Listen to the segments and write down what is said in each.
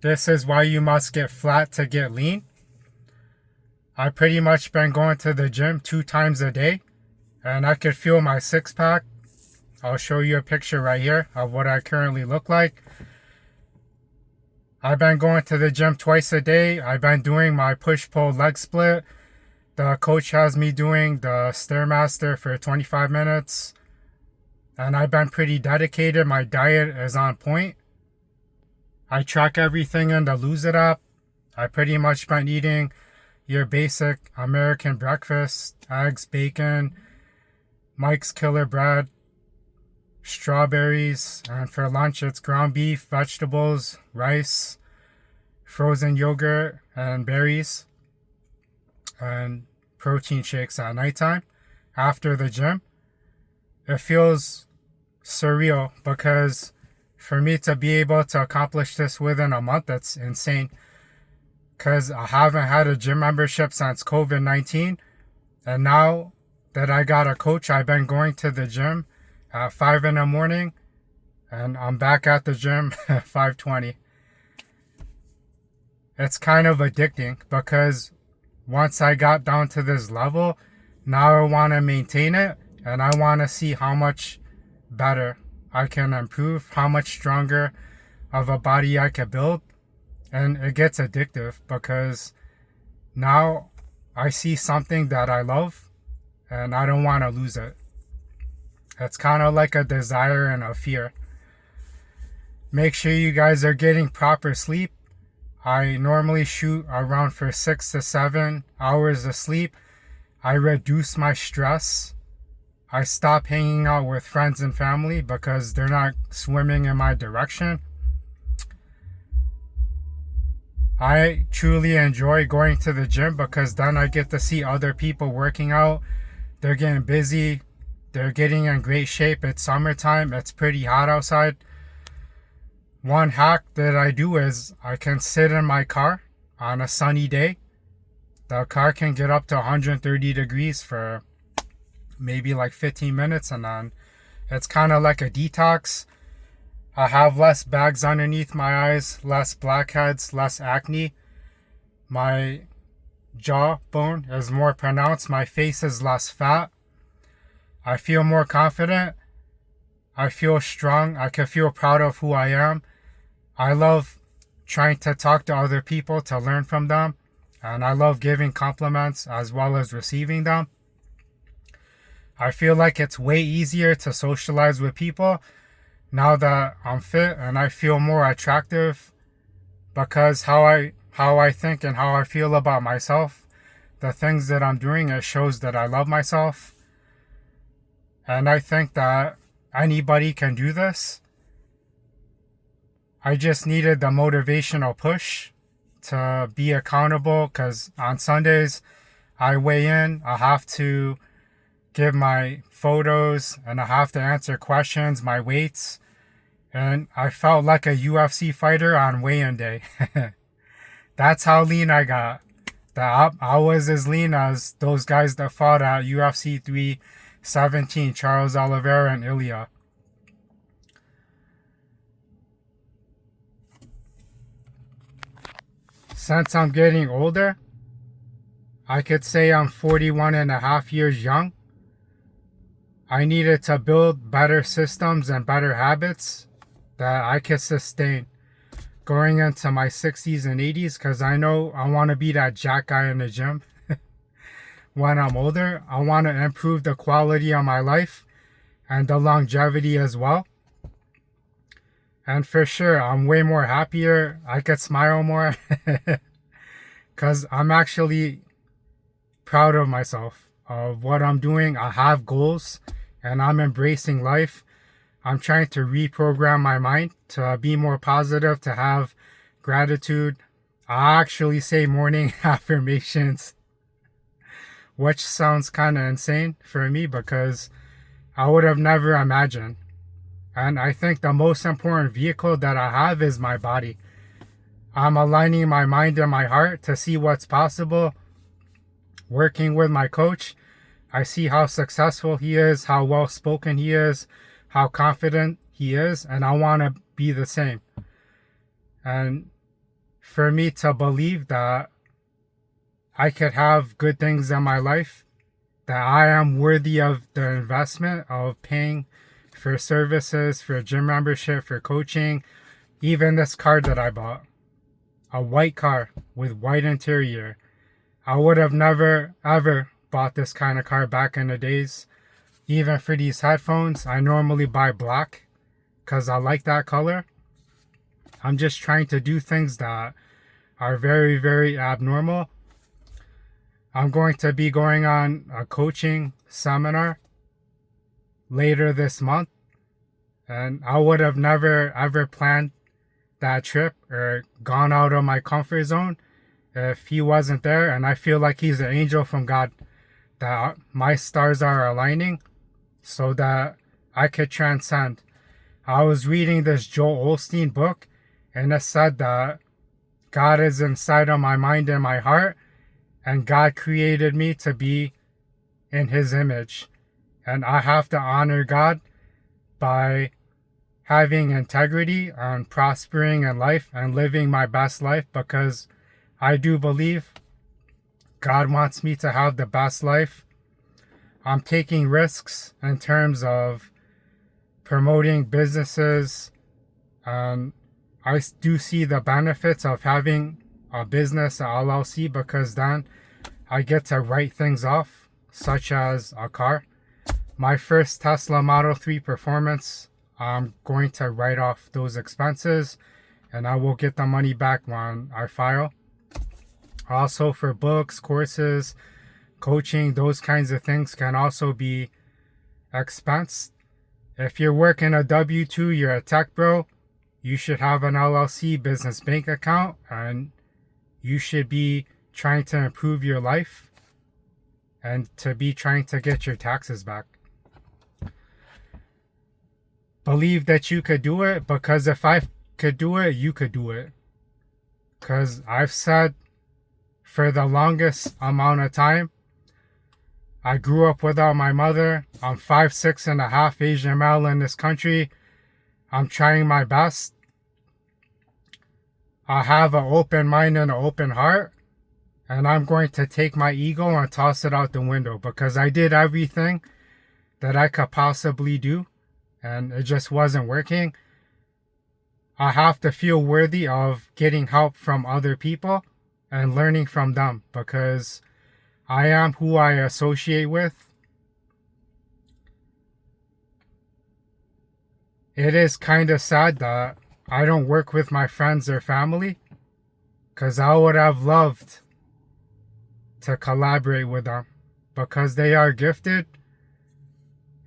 This is why you must get flat to get lean. I pretty much been going to the gym 2 times a day, and I could feel my six pack. I'll show you a picture right here of what I currently look like. I've been going to the gym twice a day. I've been doing my push-pull leg split. The coach has me doing the Stairmaster for 25 minutes. And I've been pretty dedicated. My diet is on point. I track everything in the Lose It app. I pretty much been eating your basic American breakfast, eggs, bacon, Mike's Killer Bread, strawberries, and for lunch it's ground beef, vegetables, rice, frozen yogurt, and berries, and protein shakes at nighttime after the gym. It feels surreal because for me to be able to accomplish this within a month, that's insane. Because I haven't had a gym membership since COVID-19. And now that I got a coach, I've been going to the gym at 5 in the morning. And I'm back at the gym at 5:20. It's kind of addicting because once I got down to this level, now I want to maintain it. And I want to see how much better I can improve, how much stronger of a body I can build. And it gets addictive because now I see something that I love and I don't want to lose it. It's kind of like a desire and a fear. Make sure you guys are getting proper sleep. I normally shoot around for 6 to 7 hours of sleep. I reduce my stress. I stop hanging out with friends and family because they're not swimming in my direction. I truly enjoy going to the gym because then I get to see other people working out. They're getting busy. They're getting in great shape. It's summertime. It's pretty hot outside. One hack that I do is I can sit in my car on a sunny day. The car can get up to 130 degrees for maybe like 15 minutes, and then it's kind of like a detox. I have less bags underneath my eyes, less blackheads, less acne. My jawbone is more pronounced. My face is less fat. I feel more confident. I feel strong. I can feel proud of who I am. I love trying to talk to other people to learn from them. And I love giving compliments as well as receiving them. I feel like it's way easier to socialize with people now that I'm fit, and I feel more attractive because how I think and how I feel about myself, the things that I'm doing, it shows that I love myself. And I think that anybody can do this. I just needed the motivational push to be accountable because on Sundays I weigh in, I have to give my photos and I have to answer questions, my weights, and I felt like a UFC fighter on weigh-in day. That's how lean I got. I was as lean as those guys that fought at UFC 317, Charles Oliveira and Ilya. Since I'm getting older, I could say I'm 41 and a half years young. I needed to build better systems and better habits that I could sustain going into my 60s and 80s because I know I want to be that jack guy in the gym. When I'm older, I want to improve the quality of my life and the longevity as well. And for sure, I'm way more happier. I could smile more because I'm actually proud of myself, of what I'm doing. I have goals and I'm embracing life. I'm trying to reprogram my mind to be more positive, to have gratitude. I actually say morning affirmations, which sounds kind of insane for me because I would have never imagined. And I think the most important vehicle that I have is my body. I'm aligning my mind and my heart to see what's possible. Working with my coach, I see how successful he is, how well spoken he is, how confident he is, and I want to be the same. And for me to believe that I could have good things in my life, that I am worthy of the investment of paying for services, for gym membership, for coaching. Even this car that I bought, a white car with white interior. I would have never ever bought this kind of car back in the days. Even for these headphones, I normally buy black because I like that color. I'm just trying to do things that are very, very abnormal. I'm going to be going on a coaching seminar later this month, and I would have never ever planned that trip or gone out of my comfort zone if he wasn't there. And I feel like he's an angel from God, that my stars are aligning so that I could transcend. I was reading this Joel Osteen book, and it said that God is inside of my mind and my heart, and God created me to be in his image. And I have to honor God by having integrity and prospering in life and living my best life, because I do believe God wants me to have the best life. I'm taking risks in terms of promoting businesses, and I do see the benefits of having a business, a LLC, because then I get to write things off, such as a car. My first Tesla Model 3 Performance, I'm going to write off those expenses, and I will get the money back when I file. Also, for books, courses, coaching, those kinds of things can also be expensed. If you're working a W-2, you're a tech bro, you should have an LLC business bank account, and you should be trying to improve your life and to be trying to get your taxes back. Believe that you could do it, because if I could do it, you could do it. Because I've said for the longest amount of time, I grew up without my mother. I'm 5'6.5" Asian male in this country. I'm trying my best. I have an open mind and an open heart, and I'm going to take my ego and toss it out the window, because I did everything that I could possibly do, and it just wasn't working. I have to feel worthy of getting help from other people and learning from them, because I am who I associate with. It is kind of sad that I don't work with my friends or family, because I would have loved to collaborate with them, because they are gifted.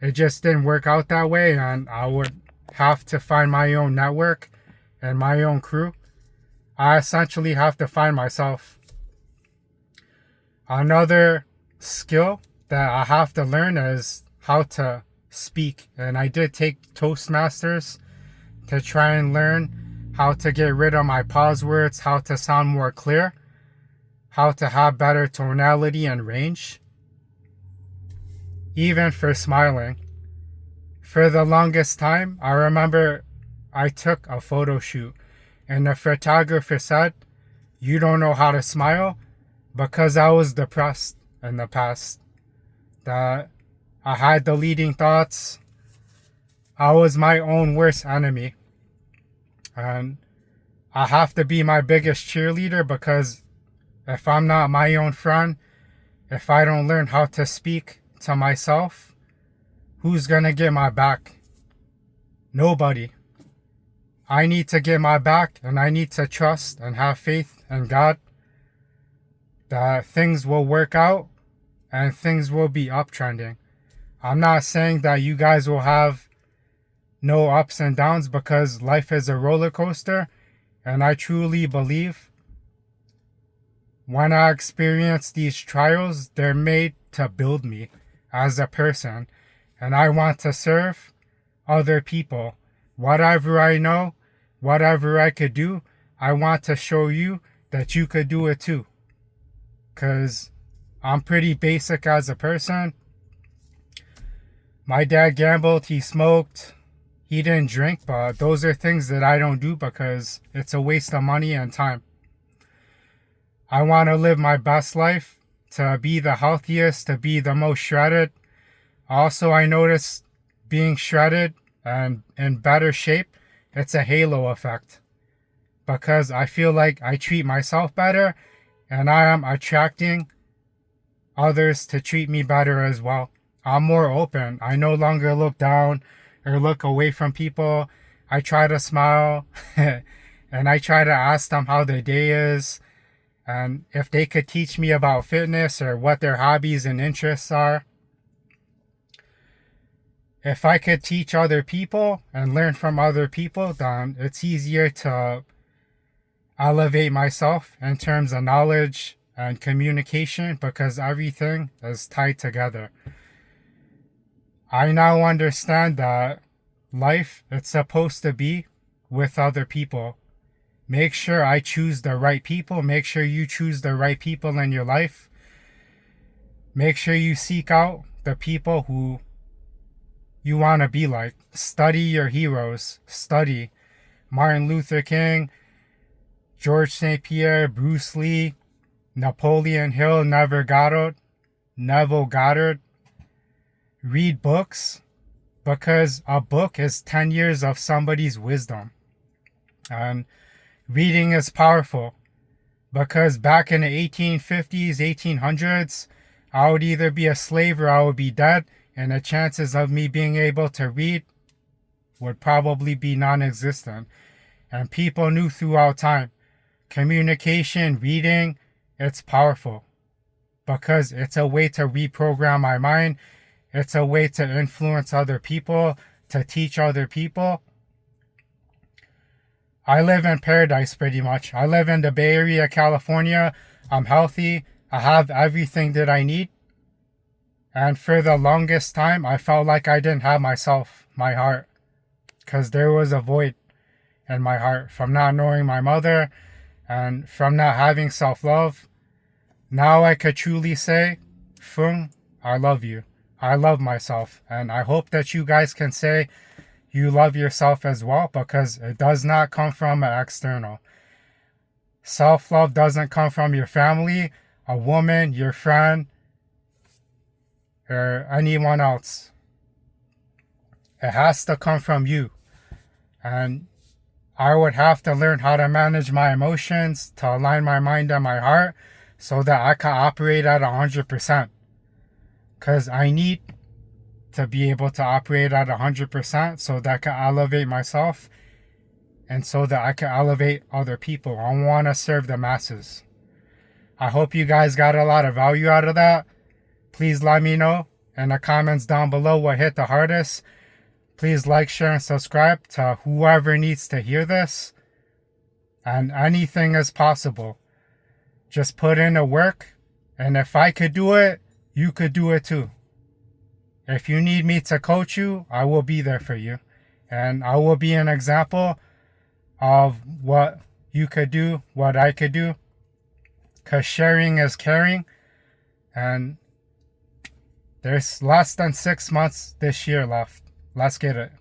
It just didn't work out that way, and I would have to find my own network and my own crew. I essentially have to find myself. Another skill that I have to learn is how to speak, and I did take Toastmasters to try and learn how to get rid of my pause words, how to sound more clear, how to have better tonality and range, even for smiling. For the longest time, I remember I took a photo shoot, and the photographer said, "You don't know how to smile," because I was depressed in the past, that I had the leading thoughts. I was my own worst enemy, and I have to be my biggest cheerleader, because if I'm not my own friend, if I don't learn how to speak to myself, who's gonna get my back? Nobody. I need to get my back, and I need to trust and have faith in God that things will work out and things will be uptrending. I'm not saying that you guys will have no ups and downs, because life is a roller coaster, and I truly believe when I experience these trials, they're made to build me as a person, and I want to serve other people. Whatever I know, whatever I could do, I want to show you that you could do it too. Because I'm pretty basic as a person. My dad gambled, he smoked, he didn't drink, but those are things that I don't do because it's a waste of money and time. I want to live my best life, to be the healthiest, to be the most shredded. Also, I notice being shredded and in better shape, it's a halo effect. Because I feel like I treat myself better and I am attracting others to treat me better as well. I'm more open. I no longer look down or look away from people. I try to smile and I try to ask them how their day is and if they could teach me about fitness or what their hobbies and interests are. If I could teach other people and learn from other people, then it's easier to elevate myself in terms of knowledge and communication because everything is tied together. I now understand that life, it's supposed to be with other people. Make sure I choose the right people. Make sure you choose the right people in your life. Make sure you seek out the people who you want to be like. Study your heroes. Study Martin Luther King, George St. Pierre, Bruce Lee, Napoleon Hill, Neville Goddard. Read books because a book is 10 years of somebody's wisdom. And reading is powerful because back in the 1850s, 1800s, I would either be a slave or I would be dead. And the chances of me being able to read would probably be non-existent. And people knew throughout time, communication, reading, it's powerful because it's a way to reprogram my mind. It's a way to influence other people, to teach other people. I live in paradise pretty much. I live in the Bay Area, California. I'm healthy. I have everything that I need. And for the longest time, I felt like I didn't have myself, my heart, because there was a void in my heart from not knowing my mother and from not having self-love. Now I could truly say, Phuong, I love you. I love myself. And I hope that you guys can say you love yourself as well because it does not come from an external. Self-love doesn't come from your family, a woman, your friend, or anyone else. It has to come from you. And I would have to learn how to manage my emotions, to align my mind and my heart so that I can operate at 100%. Because I need to be able to operate at 100% so that I can elevate myself and so that I can elevate other people. I want to serve the masses. I hope you guys got a lot of value out of that. Please let me know in the comments down below what hit the hardest. Please like, share, and subscribe to whoever needs to hear this. And anything is possible. Just put in the work. And if I could do it, you could do it too. If you need me to coach you, I will be there for you. And I will be an example of what you could do, what I could do. Because sharing is caring. And there's less than 6 months this year left. Let's get it.